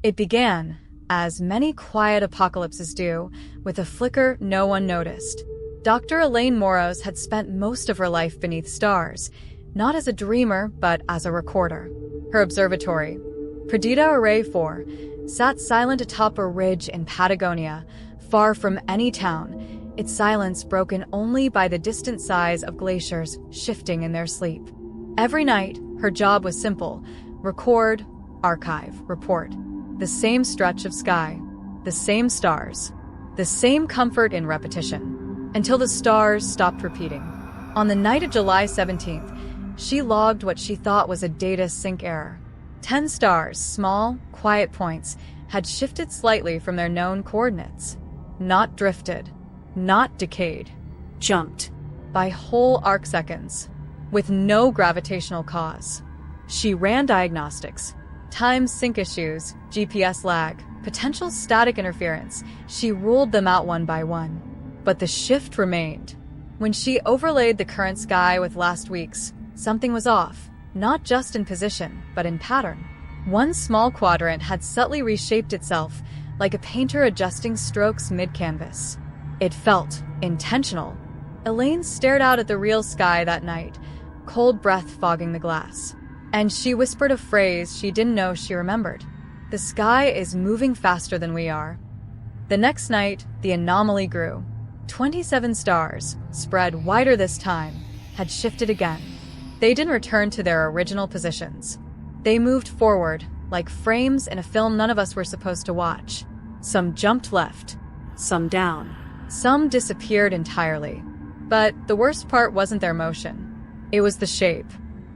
It began, as many quiet apocalypses do, with a flicker no one noticed. Dr. Elaine Moroz had spent most of her life beneath stars, not as a dreamer, but as a recorder. Her observatory, Perdita Array 4, sat silent atop a ridge in Patagonia, far from any town, its silence broken only by the distant sighs of glaciers shifting in their sleep. Every night, her job was simple: record, archive, report. The same stretch of sky, the same stars, the same comfort in repetition, until the stars stopped repeating. On the night of July 17th, she logged what she thought was a data sync error. 10 stars, small, quiet points, had shifted slightly from their known coordinates. Not drifted, not decayed, jumped by whole arcseconds, with no gravitational cause. She ran diagnostics, time sync issues, GPS lag, potential static interference. She ruled them out one by one. But the shift remained. When she overlaid the current sky with last week's, something was off, not just in position, but in pattern. One small quadrant had subtly reshaped itself, like a painter adjusting strokes mid-canvas. It felt intentional. Elaine stared out at the real sky that night, cold breath fogging the glass. And she whispered a phrase she didn't know she remembered. "The sky is moving faster than we are." The next night, the anomaly grew. 27 stars, spread wider this time, had shifted again. They didn't return to their original positions. They moved forward, like frames in a film none of us were supposed to watch. Some jumped left, some down, some disappeared entirely. But the worst part wasn't their motion. It was the shape.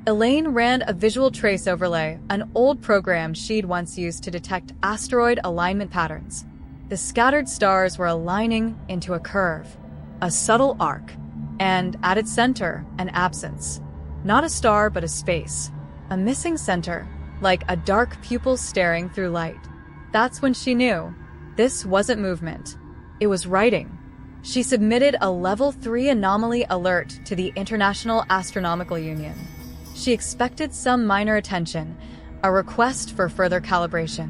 Elaine ran a visual trace overlay, an old program she'd once used to detect asteroid alignment patterns. The scattered stars were aligning into a curve, a subtle arc, and at its center, an absence. Not a star, but a space. A missing center, like a dark pupil staring through light. That's when she knew. This wasn't movement. It was writing. She submitted a Level 3 anomaly alert to the International Astronomical Union. She expected some minor attention, a request for further calibration.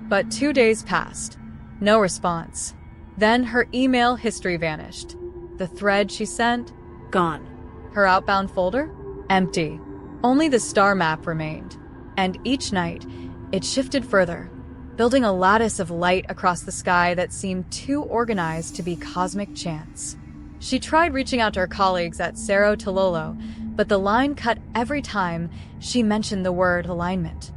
But 2 days passed. No response. Then her email history vanished. The thread she sent? Gone. Her outbound folder? Empty. Only the star map remained. And each night, it shifted further, building a lattice of light across the sky that seemed too organized to be cosmic chance. She tried reaching out to her colleagues at Cerro Tololo, but the line cut every time she mentioned the word alignment.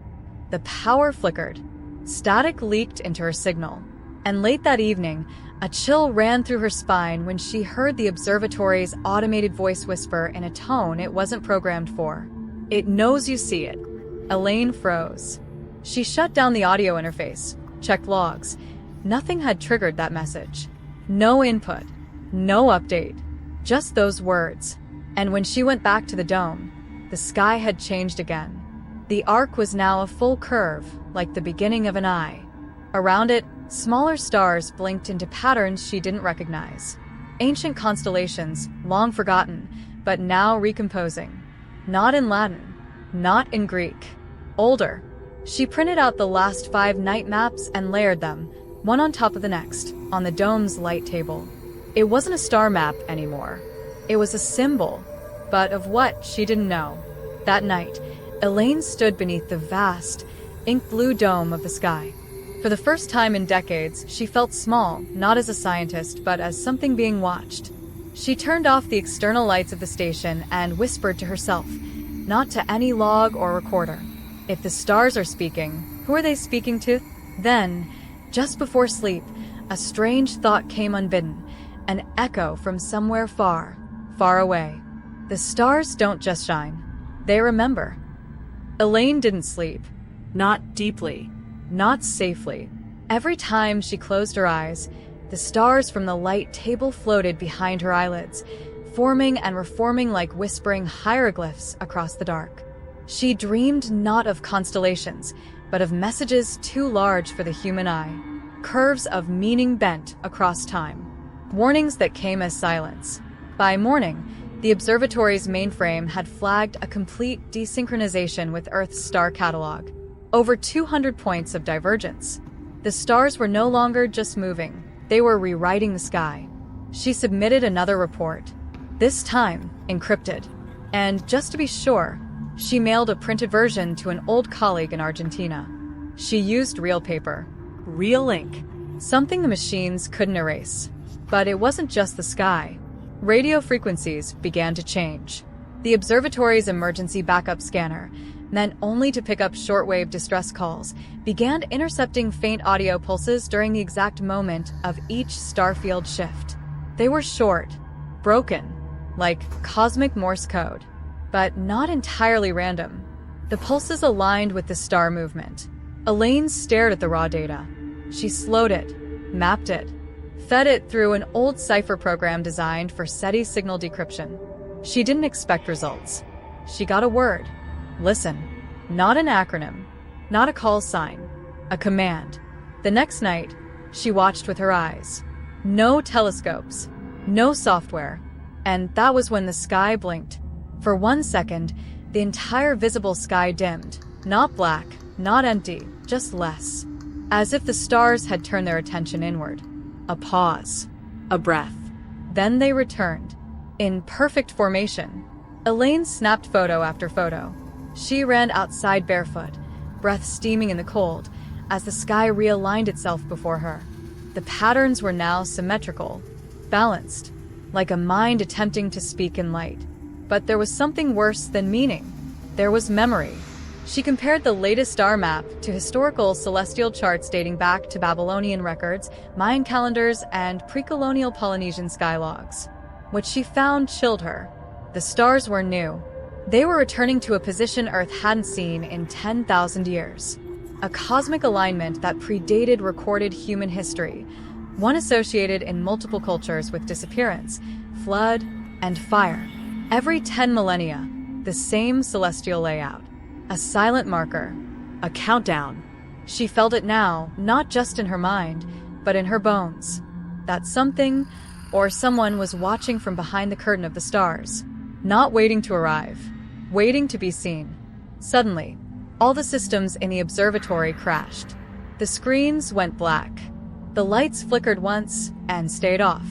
The power flickered. Static leaked into her signal. And late that evening, a chill ran through her spine when she heard the observatory's automated voice whisper in a tone it wasn't programmed for. "It knows you see it." Elaine froze. She shut down the audio interface, checked logs. Nothing had triggered that message. No input, no update, just those words. And when she went back to the dome, the sky had changed again. The arc was now a full curve, like the beginning of an eye. Around it, smaller stars blinked into patterns she didn't recognize. Ancient constellations, long forgotten, but now recomposing. Not in Latin, not in Greek. Older. She printed out the last 5 night maps and layered them, one on top of the next, on the dome's light table. It wasn't a star map anymore. It was a symbol, but of what she didn't know. That night, Elaine stood beneath the vast, ink-blue dome of the sky. For the first time in decades, she felt small, not as a scientist, but as something being watched. She turned off the external lights of the station and whispered to herself, not to any log or recorder. If the stars are speaking, who are they speaking to? Then, just before sleep, a strange thought came unbidden, an echo from somewhere far, far away. The stars don't just shine. They remember. Elaine didn't sleep. Not deeply. Not safely. Every time she closed her eyes, the stars from the light table floated behind her eyelids, forming and reforming like whispering hieroglyphs across the dark. She dreamed not of constellations, but of messages too large for the human eye, curves of meaning bent across time, warnings that came as silence. By morning, the observatory's mainframe had flagged a complete desynchronization with Earth's star catalog. over 200 points of divergence. The stars were no longer just moving, they were rewriting the sky. She submitted another report, this time encrypted. And just to be sure, she mailed a printed version to an old colleague in Argentina. She used real paper, real ink, something the machines couldn't erase. But it wasn't just the sky. Radio frequencies began to change. The observatory's emergency backup scanner, meant only to pick up shortwave distress calls, began intercepting faint audio pulses during the exact moment of each starfield shift. They were short, broken, like cosmic Morse code, but not entirely random. The pulses aligned with the star movement. Elaine stared at the raw data. She slowed it, mapped it, fed it through an old cipher program designed for SETI signal decryption. She didn't expect results. She got a word. Listen. Not an acronym, not a call sign, a command. The next night, she watched with her eyes. No telescopes, no software, and that was when the sky blinked. For 1 second, the entire visible sky dimmed. Not black, not empty, just less. As if the stars had turned their attention inward. A pause. A breath. Then they returned. In perfect formation. Elaine snapped photo after photo. She ran outside barefoot, breath steaming in the cold, as the sky realigned itself before her. The patterns were now symmetrical, balanced, like a mind attempting to speak in light. But there was something worse than meaning. There was memory. She compared the latest star map to historical celestial charts dating back to Babylonian records, Mayan calendars, and pre-colonial Polynesian sky logs. What she found chilled her. The stars were new. They were returning to a position Earth hadn't seen in 10,000 years. A cosmic alignment that predated recorded human history, one associated in multiple cultures with disappearance, flood, and fire. Every 10 millennia, the same celestial layout. A silent marker, a countdown. She felt it now, not just in her mind, but in her bones. That something or someone was watching from behind the curtain of the stars, not waiting to arrive, waiting to be seen. Suddenly, all the systems in the observatory crashed. The screens went black. The lights flickered once and stayed off.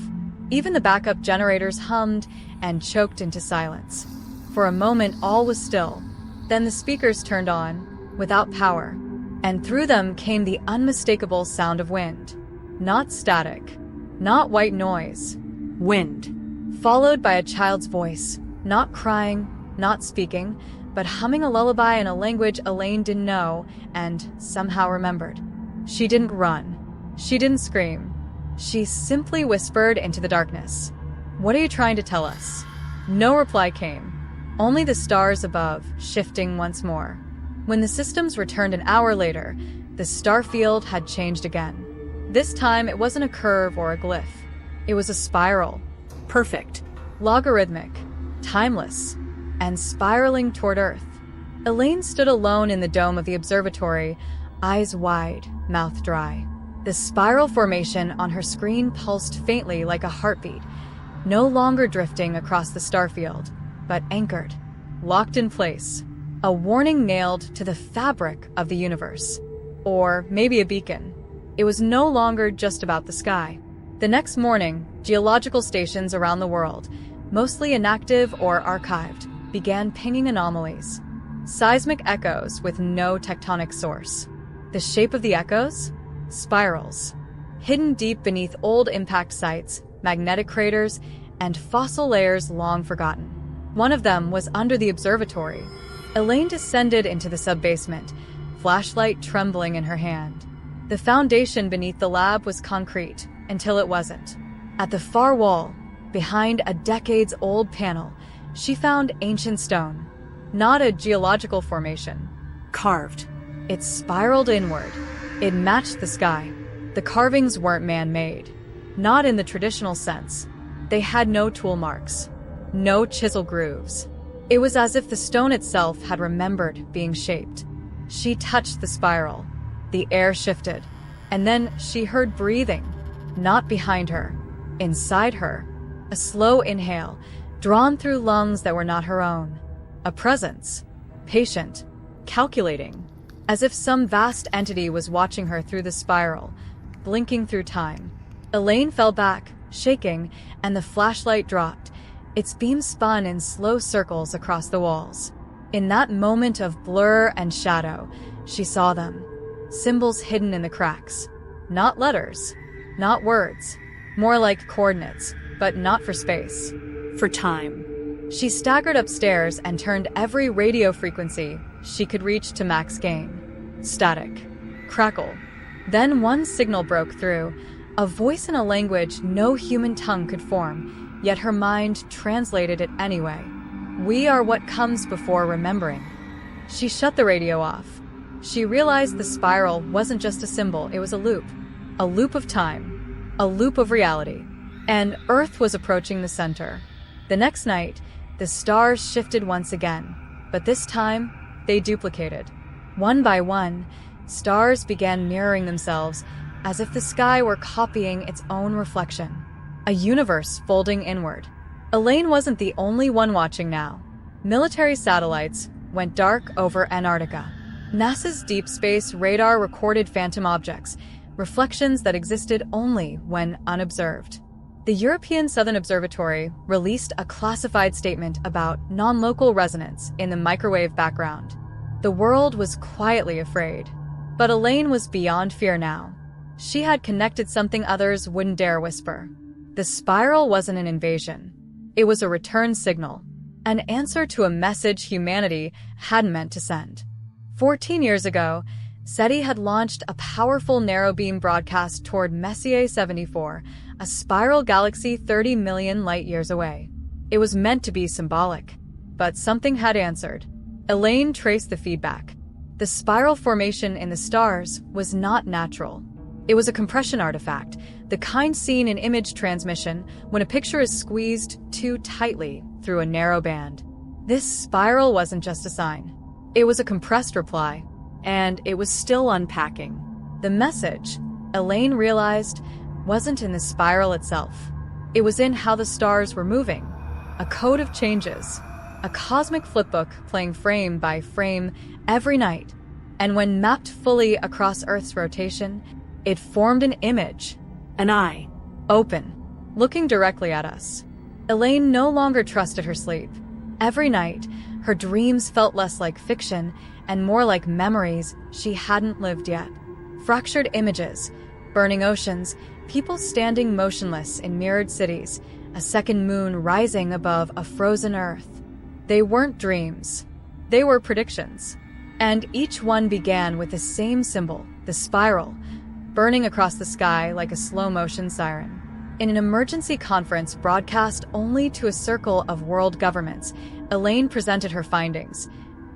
Even the backup generators hummed and choked into silence. For a moment, all was still. Then the speakers turned on, without power, and through them came the unmistakable sound of wind. Not static, not white noise. Wind. Followed by a child's voice, not crying, not speaking, but humming a lullaby in a language Elaine didn't know and somehow remembered. She didn't run. She didn't scream. She simply whispered into the darkness. "What are you trying to tell us?" No reply came. Only the stars above, shifting once more. When the systems returned an hour later, the star field had changed again. This time, it wasn't a curve or a glyph. It was a spiral. Perfect. Logarithmic. Timeless. And spiraling toward Earth. Elaine stood alone in the dome of the observatory, eyes wide, mouth dry. The spiral formation on her screen pulsed faintly like a heartbeat, no longer drifting across the starfield, but anchored, locked in place, a warning nailed to the fabric of the universe. Or maybe a beacon. It was no longer just about the sky. The next morning, geological stations around the world, mostly inactive or archived, began pinging anomalies. Seismic echoes with no tectonic source. The shape of the echoes? Spirals. Hidden deep beneath old impact sites, magnetic craters, and fossil layers long forgotten. One of them was under the observatory. Elaine descended into the sub-basement, flashlight trembling in her hand. The foundation beneath the lab was concrete, until it wasn't. At the far wall, behind a decades-old panel, she found ancient stone. Not a geological formation. Carved. It spiraled inward. It matched the sky. The carvings weren't man-made. Not in the traditional sense. They had no tool marks. No chisel grooves. It was as if the stone itself had remembered being shaped. She touched the spiral. The air shifted. And then she heard breathing. Not behind her. Inside her. A slow inhale, drawn through lungs that were not her own. A presence. Patient. Calculating. as if some vast entity was watching her through the spiral, blinking through time. Elaine fell back, shaking, and the flashlight dropped. Its beam spun in slow circles across the walls. In that moment of blur and shadow, she saw them. Symbols hidden in the cracks. Not letters, not words. More like coordinates, but not for space. For time. She staggered upstairs and turned every radio frequency she could reach to max gain. Static. Crackle. Then one signal broke through, a voice in a language no human tongue could form, yet her mind translated it anyway. We are what comes before remembering. She shut the radio off. She realized the spiral wasn't just a symbol, it was a loop. A loop of time. A loop of reality. And Earth was approaching the center. The next night, the stars shifted once again, but this time, they duplicated. One by one, stars began mirroring themselves as if the sky were copying its own reflection. A universe folding inward. Elaine wasn't the only one watching now. Military satellites went dark over Antarctica. NASA's deep space radar recorded phantom objects, reflections that existed only when unobserved. The European Southern Observatory released a classified statement about non-local resonance in the microwave background. The world was quietly afraid. But Elaine was beyond fear now. She had connected something others wouldn't dare whisper. The spiral wasn't an invasion. It was a return signal, an answer to a message humanity hadn't meant to send. 14 years ago, SETI had launched a powerful narrow-beam broadcast toward Messier 74, a spiral galaxy 30 million light-years away. It was meant to be symbolic, but something had answered. Elaine traced the feedback. The spiral formation in the stars was not natural. It was a compression artifact, the kind seen in image transmission when a picture is squeezed too tightly through a narrow band. This spiral wasn't just a sign. It was a compressed reply, and it was still unpacking. The message, Elaine realized, wasn't in the spiral itself. It was in how the stars were moving. A code of changes. A cosmic flipbook playing frame by frame every night. And when mapped fully across Earth's rotation, it formed an image. An eye. Open. Looking directly at us. Elaine no longer trusted her sleep. Every night, her dreams felt less like fiction and more like memories she hadn't lived yet. Fractured images, burning oceans, people standing motionless in mirrored cities, a second moon rising above a frozen Earth. They weren't dreams. They were predictions. And each one began with the same symbol, the spiral, burning across the sky like a slow-motion siren. In an emergency conference broadcast only to a circle of world governments, Elaine presented her findings.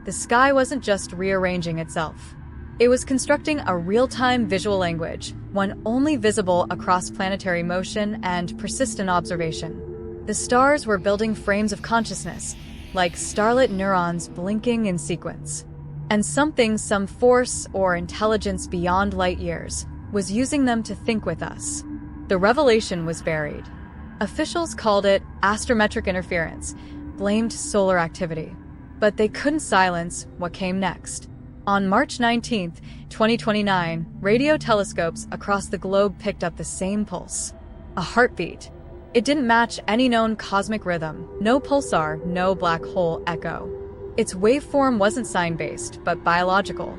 The sky wasn't just rearranging itself. It was constructing a real-time visual language, one only visible across planetary motion and persistent observation. The stars were building frames of consciousness, like starlit neurons blinking in sequence. And some force or intelligence beyond light years, was using them to think with us. The revelation was buried. Officials called it astrometric interference, blamed solar activity. But they couldn't silence what came next. On March 19, 2029, radio telescopes across the globe picked up the same pulse. A heartbeat. It didn't match any known cosmic rhythm, no pulsar, no black hole echo. Its waveform wasn't sign-based, but biological.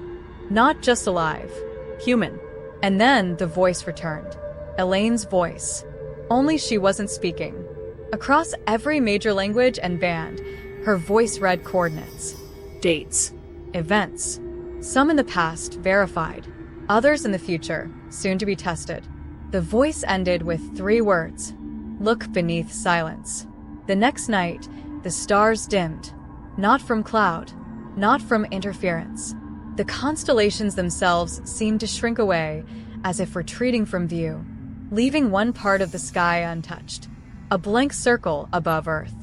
Not just alive. Human. And then the voice returned. Elaine's voice. Only she wasn't speaking. Across every major language and band, her voice read coordinates. Dates. Events. Some in the past, verified. Others in the future, soon to be tested. The voice ended with 3 words. Look beneath silence. The next night, the stars dimmed. Not from cloud. Not from interference. The constellations themselves seemed to shrink away, as if retreating from view, leaving one part of the sky untouched. A blank circle above Earth.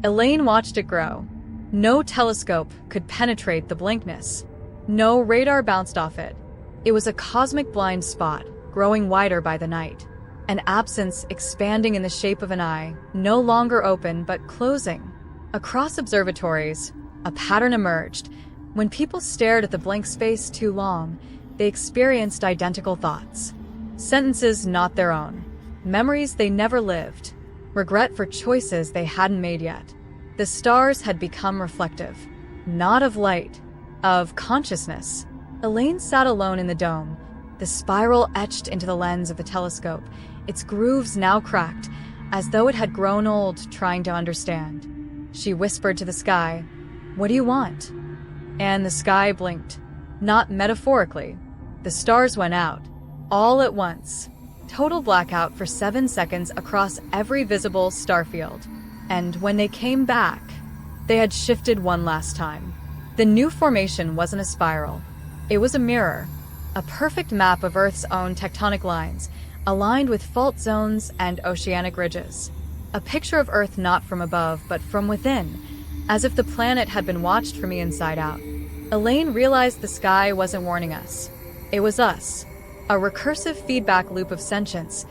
Elaine watched it grow. No telescope could penetrate the blankness. No radar bounced off it. It was a cosmic blind spot, growing wider by the night. An absence expanding in the shape of an eye, no longer open but closing. Across observatories, a pattern emerged, When people stared at the blank space too long, they experienced identical thoughts. Sentences not their own. Memories they never lived. Regret for choices they hadn't made yet. The stars had become reflective. Not of light, of consciousness. Elaine sat alone in the dome, the spiral etched into the lens of the telescope, its grooves now cracked, as though it had grown old trying to understand. She whispered to the sky, "What do you want?" And the sky blinked. Not metaphorically. The stars went out, all at once. Total blackout for 7 seconds across every visible star field. And when they came back, they had shifted one last time. The new formation wasn't a spiral. It was a mirror, a perfect map of Earth's own tectonic lines, aligned with fault zones and oceanic ridges. A picture of Earth not from above, but from within, as if the planet had been watched from the inside out. Elaine realized the sky wasn't warning us. It was us. A recursive feedback loop of sentience.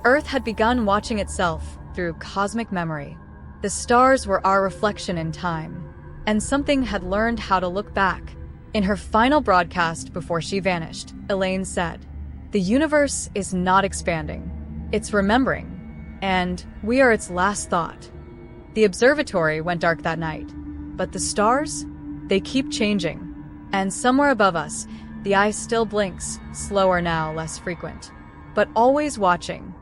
Earth had begun watching itself through cosmic memory. The stars were our reflection in time, and something had learned how to look back. In her final broadcast before she vanished, Elaine said, "The universe is not expanding. It's remembering, and we are its last thought." The observatory went dark that night, but the stars, they keep changing. And somewhere above us, the eye still blinks, slower now, less frequent, but always watching.